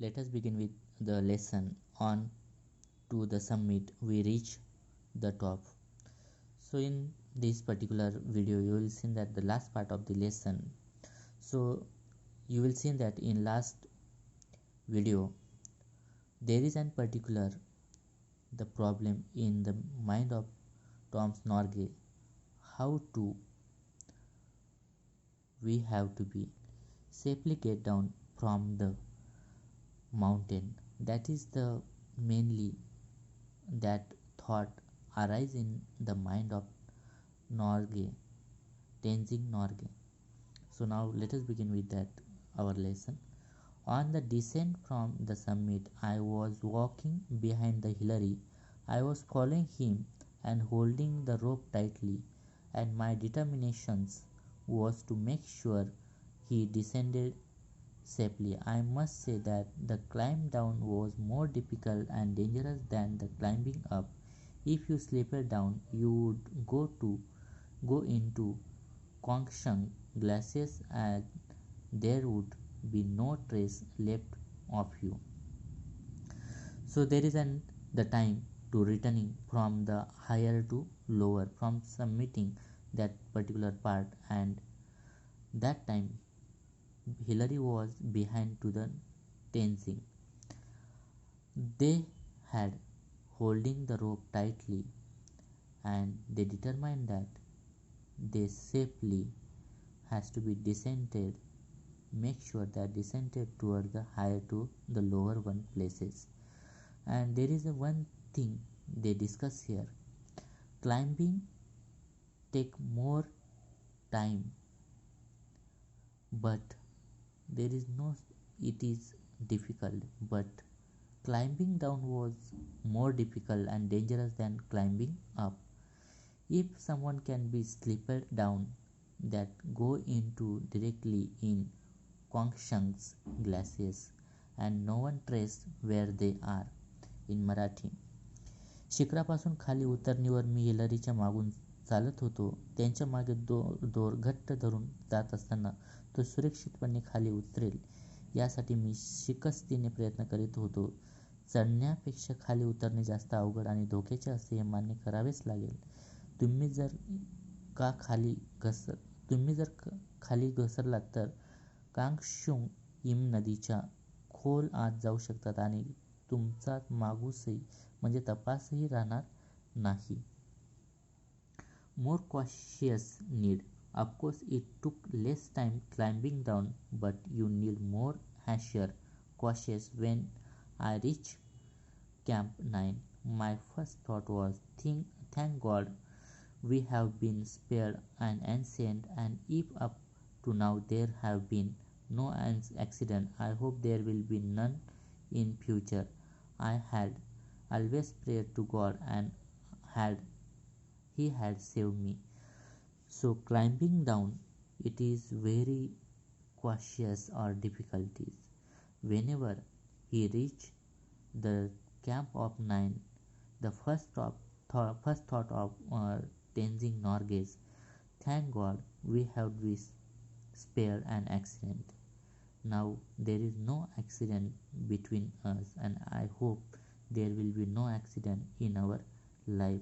Let us begin with the lesson. On to the summit, we reach the top. So in this particular video, you will see that the last part of the lesson. So you will see that in last video, there is an particular the problem in the mind of Tom's Norgay. How to we have to be safely get down from the mountain. That is the mainly that thought arise in the mind of Norgay, Tenzing Norgay. So now let us begin with that our lesson. On the descent from the summit, I was walking behind the Hillary. I was following him and holding the rope tightly, and my determination was to make sure he descended safely. I must say that the climb down was more difficult and dangerous than the climbing up. If you slipped down, you would go into Kongshan glaciers and there would be no trace left of you. So there is the time to returning from the higher to lower, from submitting that particular part, and that time Hillary was behind to the Tenzing. They had holding the rope tightly and they determined that they safely has to be descended, make sure that descended toward the higher to the lower one places. And there is one thing they discuss here. Climbing take more time, but there is no it is difficult, but climbing down was more difficult and dangerous than climbing up. If someone can be slipped down, that go into directly in Kwangshan's glaciers and no one trace where they are. in Marathi. शिखरापासून खाली उतरणीवर मी हिलरीच्या मागून चालत होतो. त्यांच्या मागे दोर घट्ट धरून जात असताना तो सुरक्षितपणे खाली उतरेल यासाठी मी शिकस्तीने प्रयत्न करीत होतो. चढण्यापेक्षा खाली उतरणे जास्त अवघड आणि धोक्याचे असते हे मान्य करावेच लागेल. तुम्ही जर खाली घसरलात तर कांगशुंग हिम नदीच्या खोल आत जाऊ शकतात आणि तुमचा मागूसही म्हणजे तपासही राहणार नाही. More cautious need. Of course, it took less time climbing down, but you need more harsher cautious. When I reached Camp 9, my first thought was, thank God we have been spared an accident, and if up to now there have been no accident, I hope there will be none in future. I had always prayed to God and He had saved me. So climbing down, it is very cautious or difficulties. Whenever he reached the camp of 9, the first thought of Tenzing Norgay, thank God we have been spared an accident. Now there is no accident between us, and I hope there will be no accident in our life.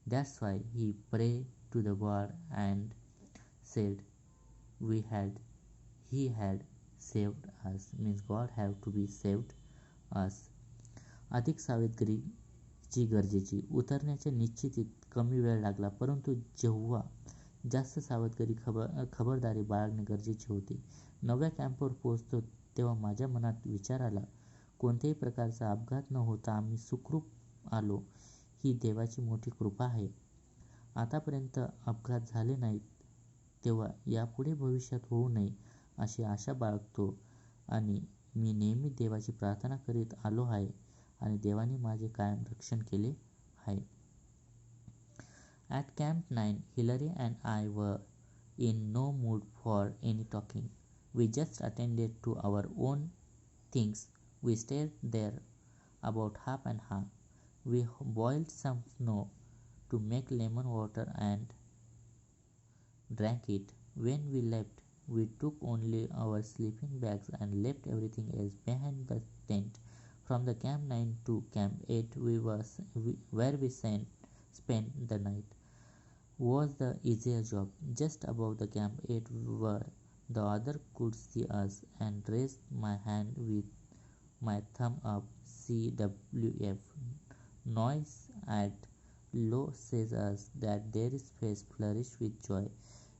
That's why he prayed to the God and said he had saved us, means God have to be saved us. अधिक सावधगिरीची गरजेची. उतरण्याच्या निश्चितीत कमी वेळ लागला, परंतु जेव्हा जास्त खबरदारी बाळगणे गरजेचे होते. नव्या कॅम्पवर पोहोचतो तेव्हा माझ्या मनात विचार आला, कोणत्याही प्रकारचा अपघात न होता आम्ही सुखरूप आलो ही देवाची मोठी कृपा आहे. आतापर्यंत अपघात झाले नाहीत, तेव्हा यापुढे भविष्यात होऊ नये अशी आशा बाळगतो आणि मी नेहमी देवाची प्रार्थना करीत आलो आहे आणि देवाने माझे कायम रक्षण केले आहे. At Camp 9, Hillary and I were in no mood for any talking. We just attended to our own things. We stayed there about half an hour. We boiled some snow to make lemon water and drank it. When we left, We took only our sleeping bags and left everything else behind the tent. From the Camp 9 to Camp 8 where we spent the night was the easier job. Just above the Camp 8 where the other could see us and raised my hand with my thumb up. CWF. Noise at low says us that their face flourished with joy.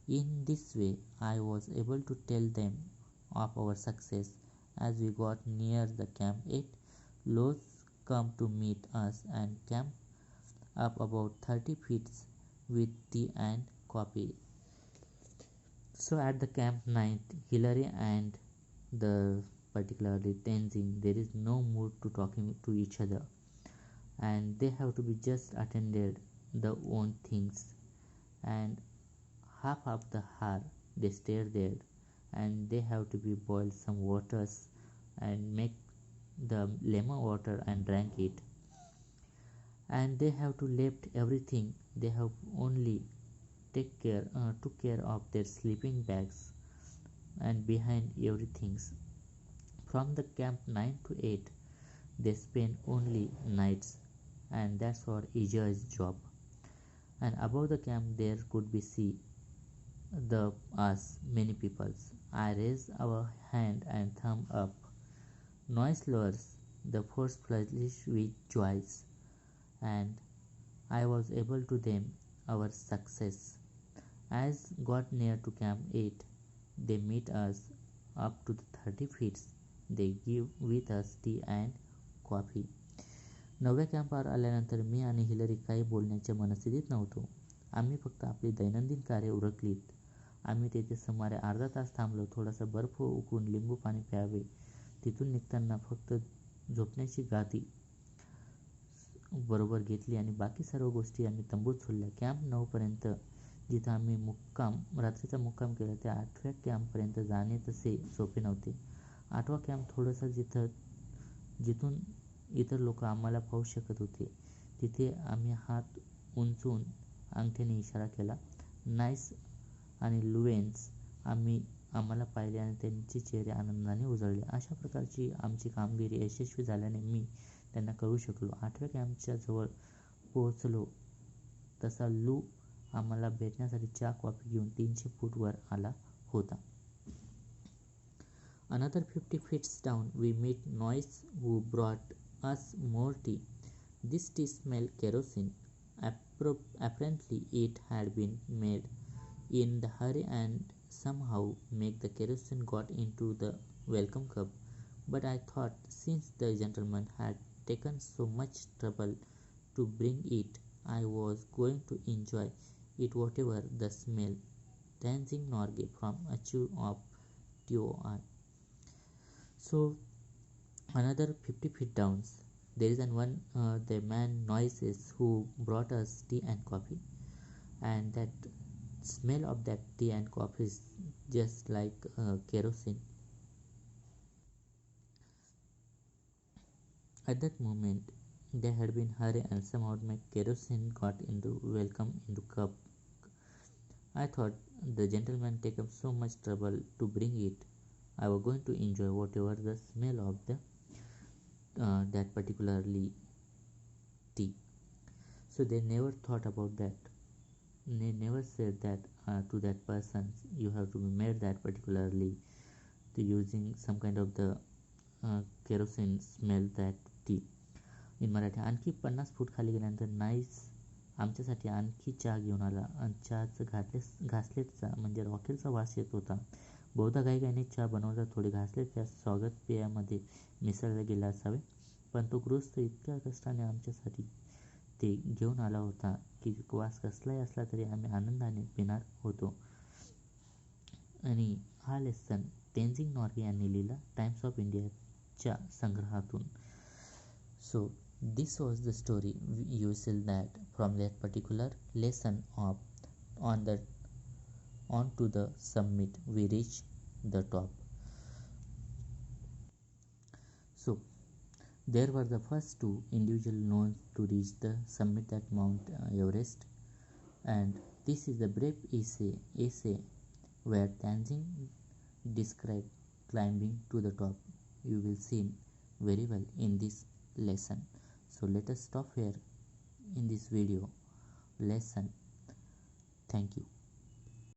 In this way, I was able to tell them of our success. As we got near the Camp 8, Lowe's come to meet us and camp up about 30 feet with tea and coffee. So at the Camp 9, Hillary and the particularly Tenzing, there is no mood to talking to each other, and they have to be just attended the own things, and half of the hour they stay there, and they have to be boil some waters and make the lemon water and drank it, and they have to left everything. They have only took care of their sleeping bags and behind everything. From the Camp 9 to 8 they spend only nights, and that's what Aja's job. And above the camp there could be see the us many peoples. I raise our hand and thumb up. Noise lowers, the force flourished with joys, and I was able to them our success. As got near to Camp 8, they meet us up to the 30 feet. They give with us tea and coffee. 9व्या कॅम्पवर आल्यानंतर मी आणि Hillary काही बोलण्याच्या मनस्थितीत नव्हतो. आम्ही फक्त आपली दैनंदिन कार्य उरकलीत. आम्ही तेथे सुमारे अर्धा तास थांबलो. थोडासा बर्फ उकळून लिंबू पाणी प्यावे. तिथून निघताना फक्त झोपण्याची गादी बरोबर घेतली आणि बाकी सर्व गोष्टी आम्ही तंबूत सोडल्या. कॅम्प 9पर्यंत जिथं आम्ही रात्रीचा मुक्काम केला त्या 8व्या कॅम्पपर्यंत जाणे तसे सोपे नव्हते. 8वा कॅम्प थोडंसं जिथून इतर लोक आम्हाला पाहू शकत होते. तिथे आम्ही हात उंचवून अंगठ्याने इशारा केला. नाईस आणि लुएन्स आम्हाला पाहिले आणि त्यांचे चेहरे आनंदाने उजळले. अशा प्रकारची आमची कामगिरी यशस्वी झाल्याने मी त्यांना कळवू शकलो. 8व्या कॅम्पच्या जवळ पोहोचलो तसा लू आम्हाला भेटण्यासाठी चहा कॉफी घेऊन 300 फूट वर आला होता. Another 50 feet down we meet Noise who brought us more tea. This tea smelled kerosene. Apparently it had been made in the hurry and somehow make the kerosene got into the welcome cup. But I thought since the gentleman had taken so much trouble to bring it, I was going to enjoy it whatever the smell. Dancing Norge from Achu of TOI. So another 50 feet down there is the man Noises who brought us tea and coffee, and that smell of that tea and coffee is just like kerosene. At that moment there had been hurry and somehow my kerosene got into welcome into cup. I thought the gentleman taken so much trouble to bring it. I was going to enjoy whatever the smell of the that particularly tea. So they never thought about that. They never said that to that person you have to be made that particularly to using some kind of the kerosene smell that tea. In Marathi. आणखी 50 फूट खाली गेल्यानंतर nice आमच्यासाठी आणखी चहा घेऊन आला आणि चहाचं घासलेटचा म्हणजे रॉकेलचा वास येत होता. बहुधा गाईने चहा बनवता थोडे घासलेट त्या स्वागत पेयामध्ये मिसळले गेले असावे, पण तो गृहस्थ इतक्या कष्टाने आमच्यासाठी ते घेऊन आला होता की वास कसलाही असला तरी आम्ही आनंदाने पिणार होतो. आणि हा लेसन तेनजिंग नॉर्गे यांनी लिहिला टाइम्स ऑफ इंडियाच्या संग्रहातून. सो this was the story. You see that from that particular lesson on to the summit we reach the top. So there were the first two individuals known to reach the summit at Mount Everest, and this is the brave essay where Tenzing described climbing to the top. You will see very well in this lesson. So let us stop here in this video lesson. Thank you.